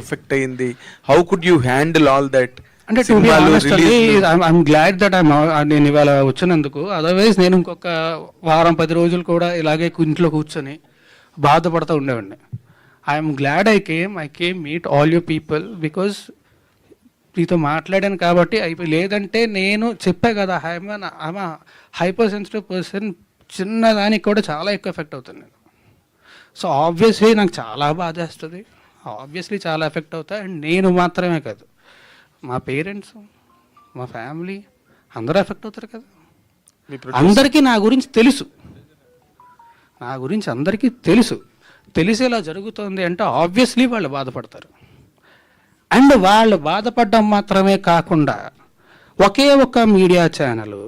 Effect అయింది? How could you handle all that? అంటే I'm glad that నేను ఇవాళ వచ్చినందుకు. అదర్వైజ్ నేను ఇంకొక వారం 10 రోజులు కూడా ఇలాగే ఇంట్లో కూర్చొని బాధపడుతూ ఉండేవాడిని. I'm glad I came meet all you people because మీతో మాట్లాడాను కాబట్టి లేదంటే నేను చెప్పా కదా, ఐఎమ్ హైపర్ సెన్సిటివ్ పర్సన్. చిన్నదానికి కూడా చాలా ఎక్కువ ఎఫెక్ట్ అవుతుంది నేను. సో ఆబ్వియస్లీ నాకు చాలా బాధేస్తుంది, ఆబ్వియస్లీ చాలా ఎఫెక్ట్ అవుతా. అండ్ నేను మాత్రమే కాదు, మా పేరెంట్స్, మా ఫ్యామిలీ అందరూ ఎఫెక్ట్ అవుతారు కదా. అందరికీ నా గురించి తెలుసు, అందరికీ తెలిసి ఇలా జరుగుతుంది అంటే ఆబ్వియస్లీ వాళ్ళు బాధపడతారు. అండ్ వాళ్ళు బాధపడడం మాత్రమే కాకుండా ఒకే ఒక్క మీడియా ఛానల్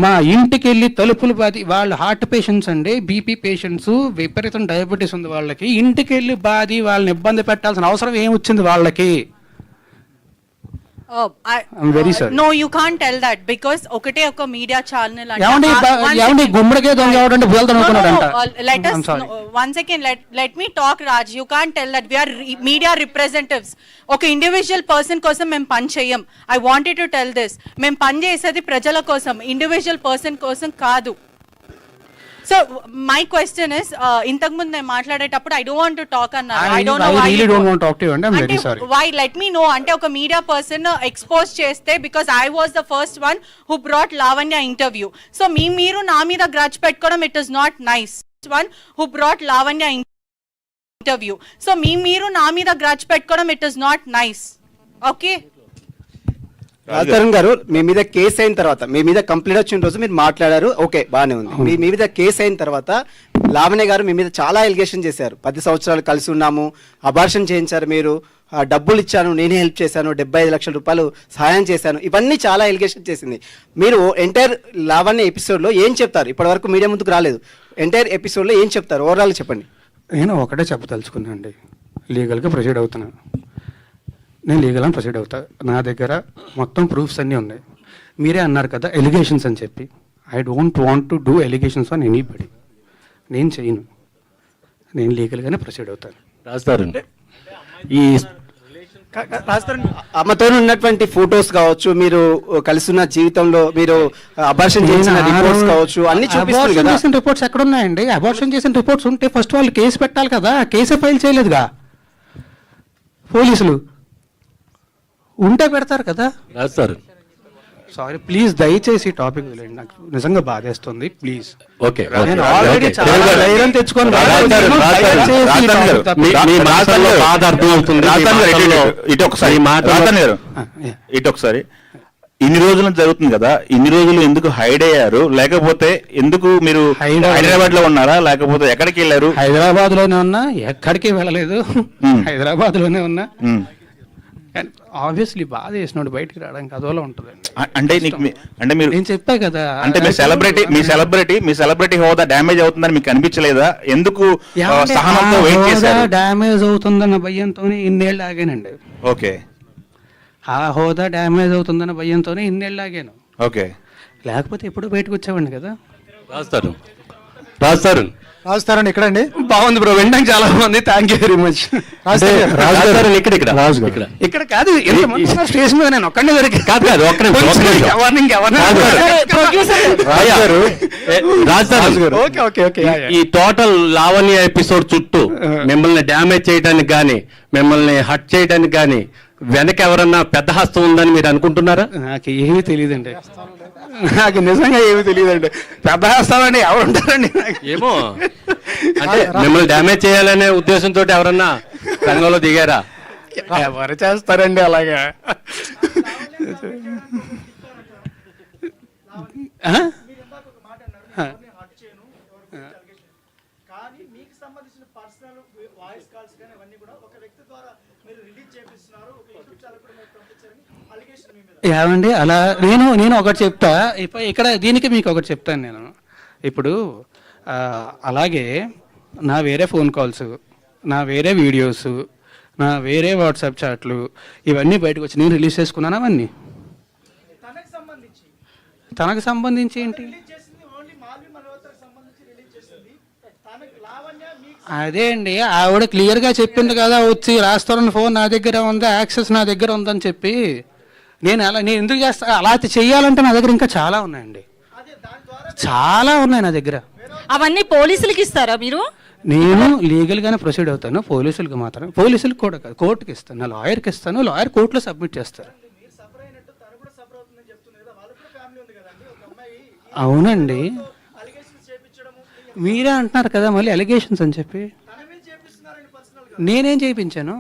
మా ఇంటికి వెళ్ళి తలుపులు బాది, వాళ్ళు హార్ట్ పేషెంట్స్ అండి, బీపీ పేషెంట్స్, విపరీతం డయాబెటీస్ ఉంది వాళ్ళకి, ఇంటికి వెళ్ళి బాది వాళ్ళని ఇబ్బంది పెట్టాల్సిన అవసరం ఏమొచ్చింది వాళ్ళకి? I'm very sorry. No, you can't tell that because okate oka media channel yavandi gumrage donga avadante veldan anukunnadanta. Let us one second, let me talk, Raj. You can't tell that. We are media representatives. Okay, individual person kosam mem pan cheyam. I wanted to tell this. Mem pan chesadi prajala kosam, individual person kosam kaadu. So my question is, ఇంతకు ముందు నేను మాట్లాడేటప్పుడు I don't want to talk అన్నారు. I don't know why. I really don't want to talk to you and I'm very sorry. Why? Let me know. అంటే ఒక media person expose చేస్తే, because I was the first one who brought Lavanya interview. So మీరు నా మీద grudge పెట్టుకోవడం, it is not nice. One who brought Lavanya interview. So మీరు నా మీద గ్రడ్జ్ పెట్టుకోవడం, it is not nice. Okay? Raj Tarun గారు, మీ మీద కేసు అయిన తర్వాత, మీ మీద కంప్లైంట్ వచ్చిన రోజు మీరు మాట్లాడారు, ఓకే బాగానే ఉంది. మీ మీద కేసు అయిన తర్వాత లావణ్య గారు మీ మీద చాలా ఎలిగేషన్ చేశారు. 10 సంవత్సరాలు కలిసి ఉన్నాము, అబార్షన్ చేయించారు, మీరు డబ్బులు ఇచ్చాను, నేనే హెల్ప్ చేశాను, 75 లక్షల రూపాయలు సహాయం చేశాను, ఇవన్నీ చాలా ఎలిగేషన్ చేసింది. మీరు ఎంటైర్ లావణ్య ఎపిసోడ్లో ఏం చెప్తారు? ఇప్పటివరకు మీడియా ముందుకు రాలేదు, ఎంటైర్ ఎపిసోడ్లో ఏం చెప్తారు? ఓవరాల్ చెప్పండి. నేను ఒకటే చెప్పదలుచుకున్నాను అండి, లీగల్గా ప్రొసీడ్ అవుతున్నాను. నేను లీగల్గా ప్రొసీడ్ అవుతా. నా దగ్గర మొత్తం ప్రూఫ్స్ అన్నీ ఉన్నాయి. మీరే అన్నారు కదా ఎలిగేషన్స్ అని చెప్పి. I don't want to do allegations on anybody. నేను చేయను, నేను లీగల్గానే ప్రొసీడ్ అవుతాను. రాజతరుణ్, ఈ అమ్మతో ఉన్నటువంటి ఫొటోస్ కావచ్చు, మీరు కలిసి ఉన్న జీవితంలో మీరు అబార్షన్ చేసిన రిపోర్ట్స్ కావచ్చు, అన్ని చూపిస్తారు కదా. చేసిన రిపోర్ట్స్ ఎక్కడ ఉన్నాయండి? అబార్షన్ చేసిన రిపోర్ట్స్ ఉంటే ఫస్ట్ వాళ్ళు కేసు పెట్టాలి కదా. కేసే ఫైల్ చేయలేదుగా పోలీసులు. ఉంటే పెడతారు కదా. రాజతరుణ్, సారీ ప్లీజ్, దయచేసి టాపిక్ వదిలేండి, నాకు నిజంగా బాధేస్తుంది ప్లీజ్. ఓకే, ఆల్రెడీ చాలా ధైర్యం తెచ్చుకొని ఇటు ఒకసారి ఇన్ని రోజులు జరుగుతుంది కదా, ఇన్ని రోజులు ఎందుకు హైడ్ అయ్యారు? లేకపోతే ఎందుకు మీరు హైదరాబాద్ లో ఉన్నారా, లేకపోతే ఎక్కడికి వెళ్ళారు? హైదరాబాద్ లోనే ఉన్నా, ఎక్కడికి వెళ్ళలేదు, హైదరాబాద్ లోనే ఉన్నా. ఆబ్వియస్లీ బాధ చేసినోడు బయటికి రావడానికి అదోలా ఉంటుంది. అంటే మీరు నేను చెప్పా కదా, అంటే మీ సెలబ్రిటీ హోదా డ్యామేజ్ అవుతుందని మీకు అనిపించలేదా? ఎందుకు సహనంతో వెయిట్ చేశారు? డ్యామేజ్ అవుతుందన్న భయంతోనే ఇన్నేళ్ళు ఆగానండి. ఓకే, ఆ హోదా డ్యామేజ్ అవుతుందన్న భయంతోనే ఇన్నేళ్ళు ఆగాను. ఓకే, లేకపోతే ఎప్పుడు బయటకు వచ్చేవాడిని కదా. రాజతరుణ్ ఎక్కడండి? బాగుంది బ్రో, వినడానికి చాలా బాగుంది, థ్యాంక్ యూ వెరీ మచ్. ఇక్కడ కాదు, స్టేషన్ మీద నేను ఒక్కడే దొరికి కాదు. ఈ టోటల్ లావణ్య ఎపిసోడ్ చుట్టూ మిమ్మల్ని డ్యామేజ్ చేయడానికి కానీ, మిమ్మల్ని హట్ చేయడానికి కానీ వెనక ఎవరన్నా పెద్ద హస్తం ఉందని మీరు అనుకుంటున్నారా? నాకు ఏమీ తెలియదండి, నాకు నిజంగా ఏమీ తెలియదండి. పెద్ద హస్తాలండి ఎవరు ఉంటారండి? ఏమో, అంటే మిమ్మల్ని డ్యామేజ్ చేయాలనే ఉద్దేశంతో ఎవరన్నా రంగంలో దిగారా? ఎవరు చేస్తారండి అలాగా? ఏమండి అలా నేను ఒకటి చెప్తా. ఇక్కడ దీనికి మీకు ఒకటి చెప్తాను నేను. ఇప్పుడు అలాగే నా వేరే ఫోన్ కాల్స్, నా వేరే వీడియోస్, నా వేరే వాట్సాప్ చాట్లు ఇవన్నీ బయటకు వచ్చి నేను రిలీజ్ చేసుకున్నాను. అవన్నీ తనకు సంబంధించి ఏంటి? అదే అండి, ఆవిడ క్లియర్గా చెప్పింది కదా, వచ్చి రాస్తారని ఫోన్ నా దగ్గర ఉంది, యాక్సెస్ నా దగ్గర ఉందని చెప్పి. నేను ఎందుకు చేస్తా? అలా చెయ్యాలంటే నా దగ్గర ఇంకా చాలా ఉన్నాయండి, చాలా ఉన్నాయి నా దగ్గర. అవన్నీ పోలీసులకి ఇస్తారా మీరు? నేను లీగల్గానే ప్రొసీడ్ అవుతాను, పోలీసులకు మాత్రం. పోలీసులకు కూడా కాదు, కోర్టుకి ఇస్తాను, నా లాయర్కి ఇస్తాను, లాయర్ కోర్టులో సబ్మిట్ చేస్తారు. అవునండి, మీరే అంటున్నారు కదా మళ్ళీ అలిగేషన్స్ అని చెప్పి. నేనేం చేయించాను?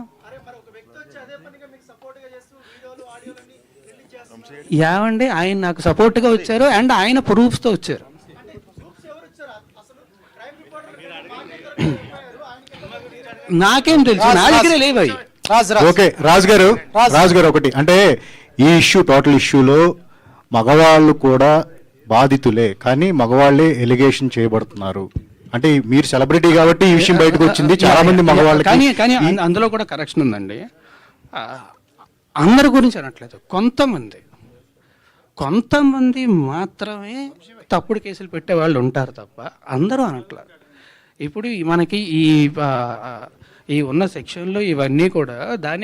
యావండి, ఆయన నాకు సపోర్ట్గా వచ్చారు అండ్ ఆయన ప్రూఫ్స్తో వచ్చారు. నాకేం తెలుసు, నా దగ్గరే లేవు అవి. ఓకే రాజు గారు ఒకటి అంటే ఈ ఇష్యూ టోటల్ ఇష్యూలో మగవాళ్ళు కూడా బాధితులే, కానీ మగవాళ్ళే ఎలిగేషన్ చేయబడుతున్నారు. అంటే మీరు సెలబ్రిటీ కాబట్టి ఈ విషయం బయటకు వచ్చింది, చాలా మంది మగవాళ్ళకి. కానీ అందులో కూడా కరెక్షన్ ఉందండి. అందరి గురించి అనట్లేదు, కొంతమంది మాత్రమే తప్పుడు కేసులు పెట్టే వాళ్ళు ఉంటారు తప్ప అందరూ అనట్లేదు. ఇప్పుడు మనకి ఈ ఉన్న సెక్షన్లో ఇవన్నీ కూడా దాన్ని